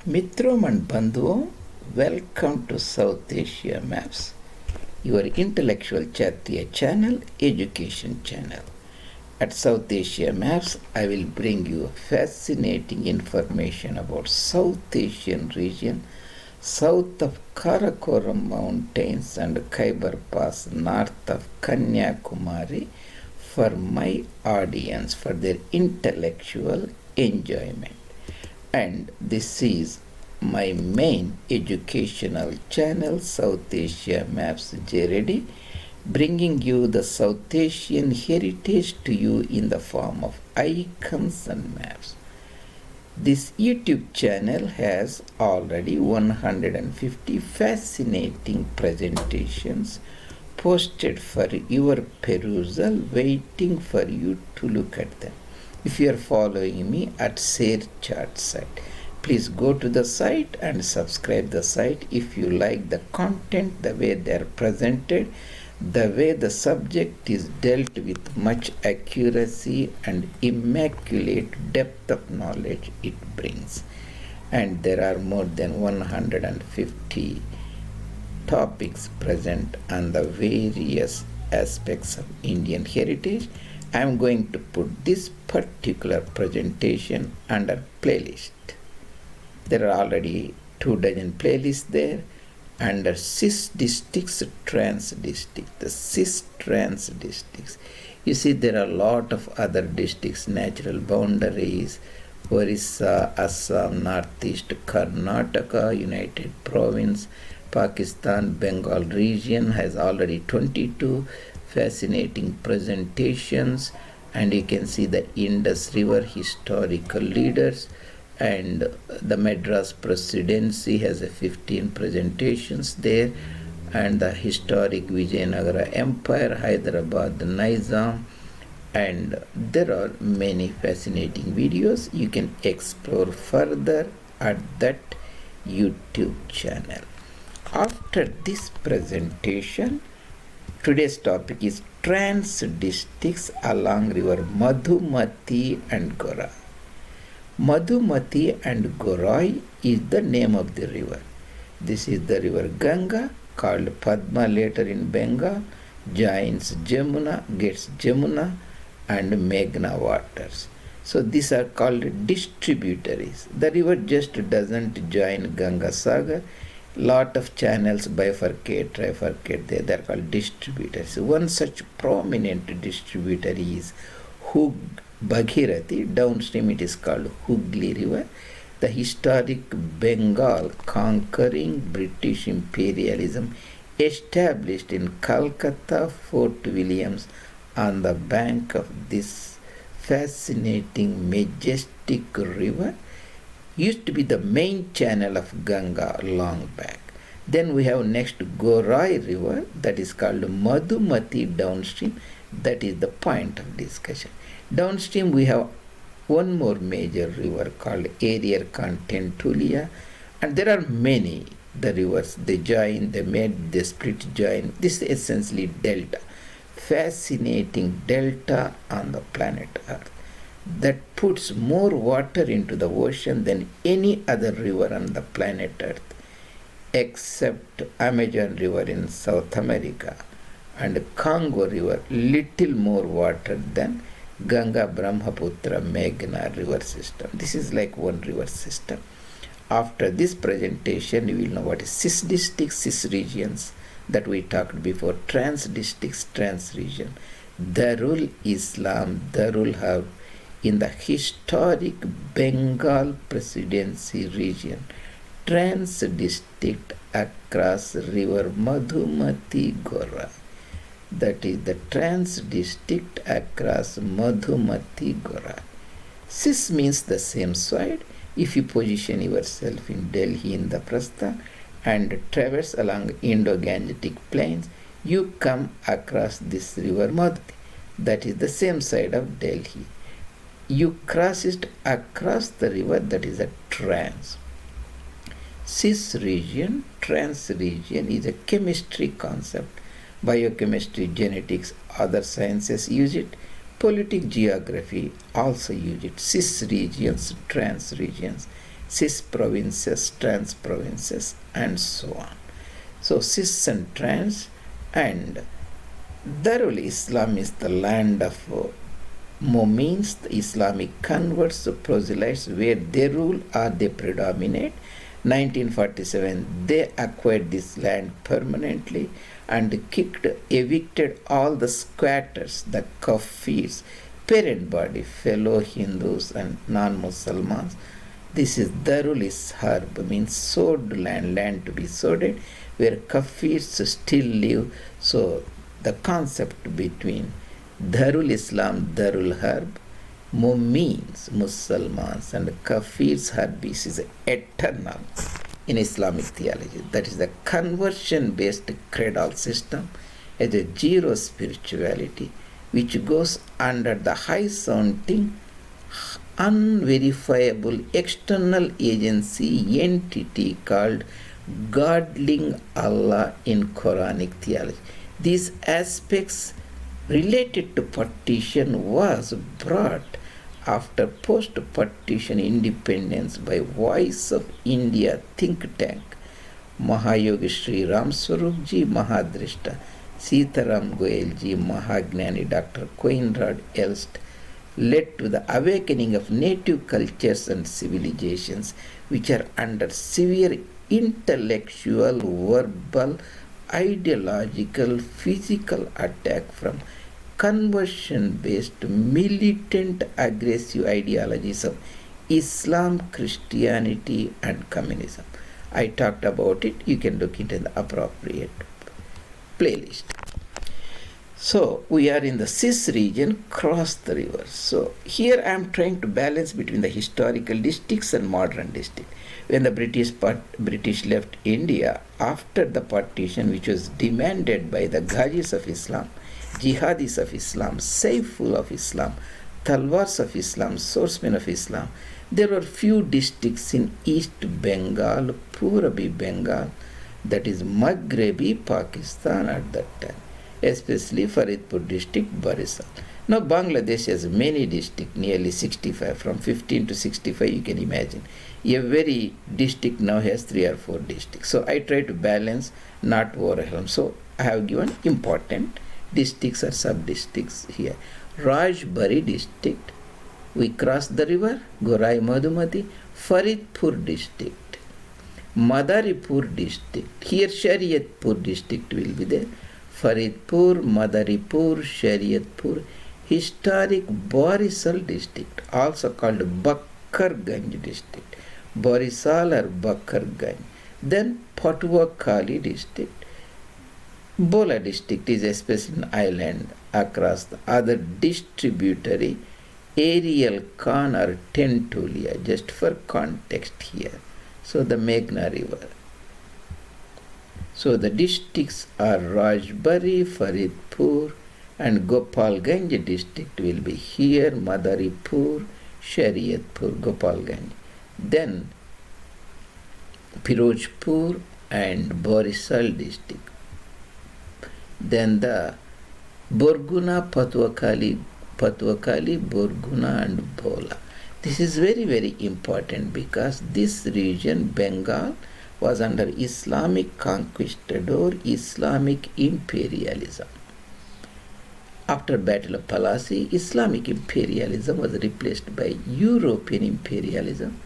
Mitrom and Bandhuvam, welcome to South Asia Maps, your intellectual Chattiya channel, education channel. At South Asia Maps, I will bring you fascinating information about South Asian region, south of Karakoram Mountains and Khyber Pass, north of Kanyakumari, for my audience, for their intellectual enjoyment. And this is my main educational channel, South Asia Maps Reddy, bringing you the South Asian heritage to you in the form of icons and maps. This YouTube channel has already 150 fascinating presentations posted for your perusal, waiting for you to look at them. If you are following me at Share Chart site, please go to the site and subscribe the site. If you like the content, the way they are presented, the way the subject is dealt with much accuracy and immaculate depth of knowledge it brings. And there are more than 150 topics present on the various aspects of Indian heritage. I am going to put this particular presentation under playlist. There are already 24 playlists there under Cis-Districts, TRANS-disticts, the Cis-Trans districts. You see, there are a lot of other districts, natural boundaries, Orissa, Assam, Northeast, Karnataka, United Province, Pakistan, Bengal region has already 22 fascinating presentations, and you can see the Indus River historical leaders, and the Madras Presidency has a 15 presentations there, and the historic Vijayanagara Empire, Hyderabad, the Nizam, and there are many fascinating videos you can explore further at that YouTube channel. After this presentation, today's topic is TRANS-disticts along river Madhumati and Gorai. Madhumati and Gorai is the name of the river. This is the river Ganga, called Padma later in Bengal, joins Jamuna, gets Jamuna and Meghna waters. So these are called distributaries. The river just doesn't join GangaSaagar. Lot of channels bifurcate, trifurcate there. They are called distributaries. One such prominent distributory is Bhagirathi. Downstream it is called Hooghly River. The historic Bengal conquering British imperialism established in Calcutta, Fort Williams on the bank of this fascinating, majestic river. Used to be the main channel of Ganga long back. Then we have next Gorai River, that is called Madhumati downstream. That is the point of discussion. Downstream we have one more major river called Arier Contentulia, and there are many the rivers. They join, they split, join. This is essentially delta. Fascinating delta on the planet Earth that puts more water into the ocean than any other river on the planet Earth, except Amazon River in South America and Congo River, little more water than Ganga, Brahmaputra, Meghna river system. This is like one river system. After this presentation, you will know what is Cis-districts, Cis regions that we talked before, TRANS-disticts, Trans region, Darul Islam, Darul Harb, in the historic Bengal Presidency region, TRANS-district across river Madhumati Gorai. That is the TRANS-district across Madhumati Gorai. Cis means the same side. If you position yourself in Delhi in the Prastha and traverse along Indo-Gangetic plains, you come across this river Madhumati. That is the same side of Delhi. You cross it across the river, that is a trans. Cis region, trans region is a chemistry concept. Biochemistry, genetics, other sciences use it. Politic geography also use it. Cis regions, trans regions. Cis provinces, Trans provinces, and so on. So Cis and Trans, and Darul Islam is the land of Mu'mins, the Islamic converts, the proselytes, where they rule or they predominate. 1947, they acquired this land permanently and evicted all the squatters, the kafirs, parent body, fellow Hindus and non-Muslims. This is Darul Harb, means sowed land to be sowed, where kafirs still live. So the concept between Darul Islam, Darul Harb, Mu'mins, Muslims, and Kafirs, Harbis is eternal in Islamic theology. That is the conversion-based cradle system as a zero spirituality, which goes under the high-sounding, unverifiable external agency entity called Godling Allah in Quranic theology. These aspects related to partition was brought after post-partition independence by Voice of India think tank, Mahayogi Sri Ram Swarup Ji Mahadrishta, Sitaram Goyal Ji Mahagnani, Dr. Coinrod Elst, led to the awakening of native cultures and civilizations which are under severe intellectual, verbal, ideological, physical attack from conversion-based, militant, aggressive ideologies of Islam, Christianity, and communism. I talked about it. You can look into the appropriate playlist. So we are in the Cis region, cross the river. So here I am trying to balance between the historical districts and modern district. When the British left India after the partition, which was demanded by the Ghazis of Islam, Jihadis of Islam, Saiful of Islam, Talwars of Islam, Swordsmen of Islam, there were few districts in East Bengal, Purabi Bengal, that is Maghrebi Pakistan at that time, especially Faridpur district, Barisal. Now Bangladesh has many districts, nearly 65, from 15 to 65 you can imagine. Every district now has 3 or 4 districts. So I try to balance, not overwhelm. So I have given important districts or sub-districts here. Rajbari district, we cross the river, Gorai Madhumathi, Faridpur district, Madaripur district, here ShariatPur district will be there, Faridpur, Madaripur, ShariatPur, historic Barisal district, also called GangaSaagar district, Barisal or GangaSaagar. Then Pathuavakali district. Bola district is a special island across the other distributary aerial Khan or Tentulia, just for context here. So the Meghna River. So the districts are Rajbari, Faridpur, and GopalGanj district will be here, Madaripur, ShariatPur, GopalGanj. Then PirojPur and Barisal district. Then the Borguna, Pathuavakali, Borguna and Bola. This is very, very important because this region, Bengal, was under Islamic conquistador, Islamic imperialism. After Battle of Palasi, Islamic imperialism was replaced by European imperialism,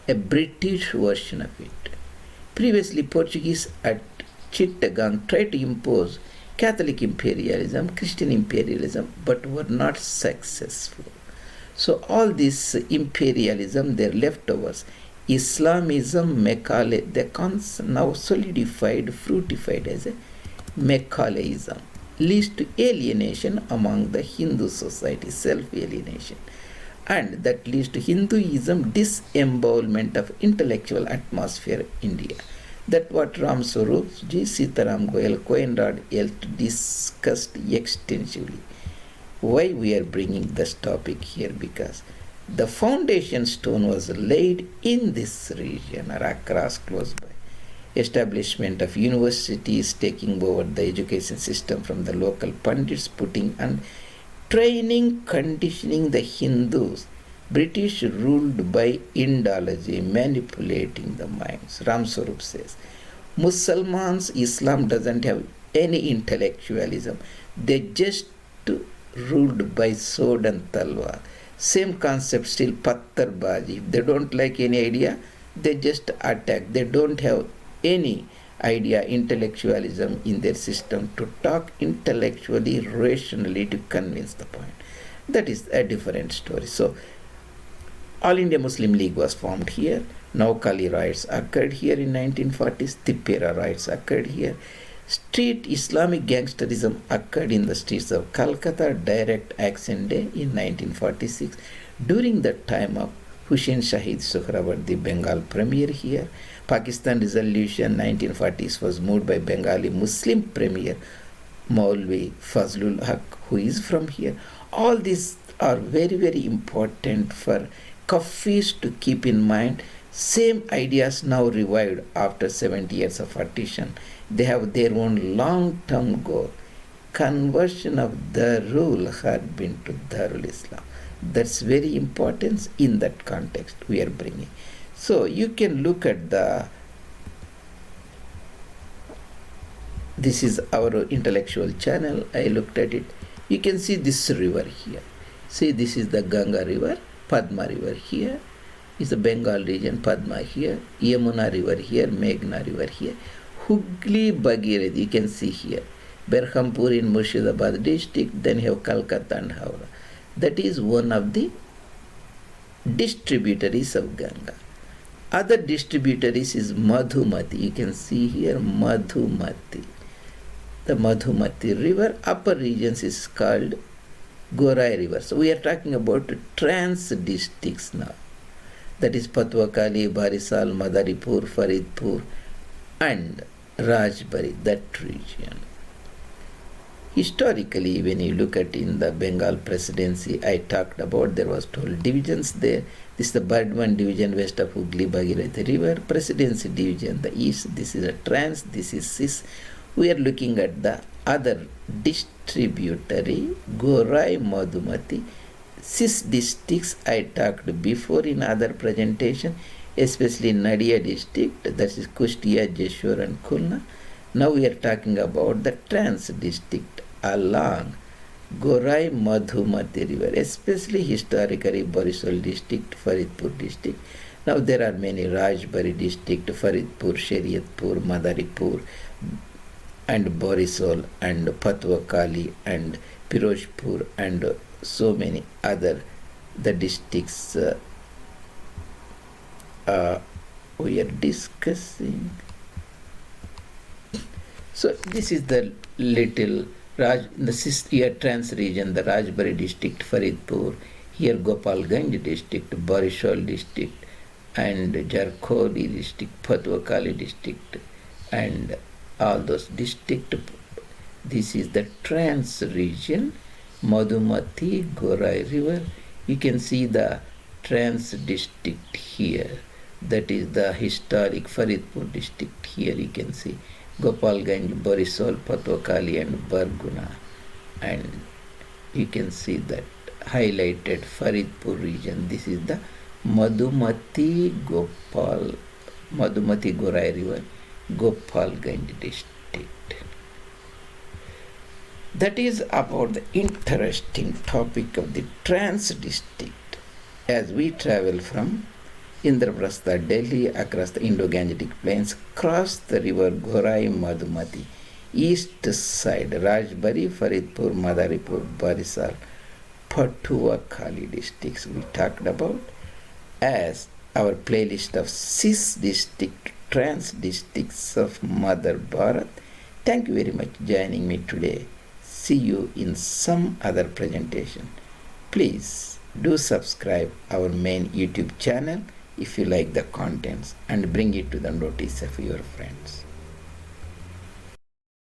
a British version of it. Previously, Portuguese at Chittagong tried to impose Catholic imperialism, Christian imperialism, but were not successful. So all this imperialism, their leftovers, Islamism, Macaulay, they now solidified, fructified as a Macaulayism, leads to alienation among the Hindu society, self-alienation. And that leads to Hinduism disembowelment of intellectual atmosphere in India. That what Ram Swarup Ji, Sitaram Goyal, Coinrod Elst discussed extensively. Why we are bringing this topic here? Because the foundation stone was laid in this region or across close by. Establishment of universities, taking over the education system from the local pandits, putting and training, conditioning the Hindus British ruled by ideology, manipulating the minds. Ram Swarup says, Muslims, Islam doesn't have any intellectualism. They just ruled by sword and talwar. Same concept still, pattarbaji. If they don't like any idea, they just attack. They don't have any idea, intellectualism in their system to talk intellectually, rationally to convince the point. That is a different story. So, All India Muslim League was formed here. Naukali riots occurred here in 1940s. Tippera riots occurred here. Street Islamic gangsterism occurred in the streets of Calcutta, Direct Action Day in 1946. During the time of Hussain Shahid Suhrawardi, Bengal Premier here. Pakistan Resolution 1940s was moved by Bengali Muslim Premier Maulvi Fazlul Haq, who is from here. All these are very, very important for Kafis to keep in mind. Same ideas now revived after 70 years of partition. They have their own long-term goal. Conversion of Darul Harbin to Darul Islam. That's very important in that context we are bringing. So you can look at this is our intellectual channel. I looked at it. You can see this river here. See, this is the Ganga River, Padma River here. Is the Bengal region, Padma here, Yamuna River here, Meghna River here, Hooghly Bhagirathi, you can see here, Berhampur in Murshidabad district, then you have Calcutta and Howrah. That is one of the distributaries of Ganga. Other distributaries is Madhumati, you can see here Madhumati. The Madhumati River, upper regions is called Gorai River. So we are talking about TRANS-disticts now. That is Pathuavakali, Barisal, Madaripur, Faridpur and Rajbari, that region. Historically, when you look at in the Bengal presidency, I talked about there was 12 divisions there. This is the Burdwan division west of Hooghly Bhagirathi River, presidency division the east. This is a trans, this is cis. We are looking at the other distributary, Gorai Madhumati. Cis-disticts I talked before in other presentation, especially Nadia district, that is Kushtia, Jeshwar and Khulna. Now we are talking about the trans-district along Gorai Madhumati River, especially historically Barisal district, Faridpur district. Now there are many Rajbari district, Faridpur, ShariatPur, Madaripur and Barisal and Pathuavakali and PirojPur and so many other the districts we are discussing. So this is the little the Kushtia Trans region, the Rajbari district, Faridpur, here GopalGanj district, Barisal district and Jarkholi district, Pathuavakali district and all those districts. This is the Trans region. Madhumathi, Gorai River. You can see the Trans district here. That is the historic Faridpur district. Here you can see GopalGanj, Barisal, Pathuavakali and Borguna. And you can see that highlighted Faridpur region. This is the Madhumati Gorai River, GopalGanj district. That is about the interesting topic of the Trans district. As we travel from Indraprastha, Delhi, across the Indo-Gangetic plains, cross the river Gorai Madhumati, east side Rajbari, Faridpur, Madaripur, Barisal, Pathuavakali districts we talked about as our playlist of Cis-district, Trans-districts of Mother Bharat. Thank you very much for joining me today. See you in some other presentation. Please do subscribe our main YouTube channel if you like the contents and bring it to the notice of your friends.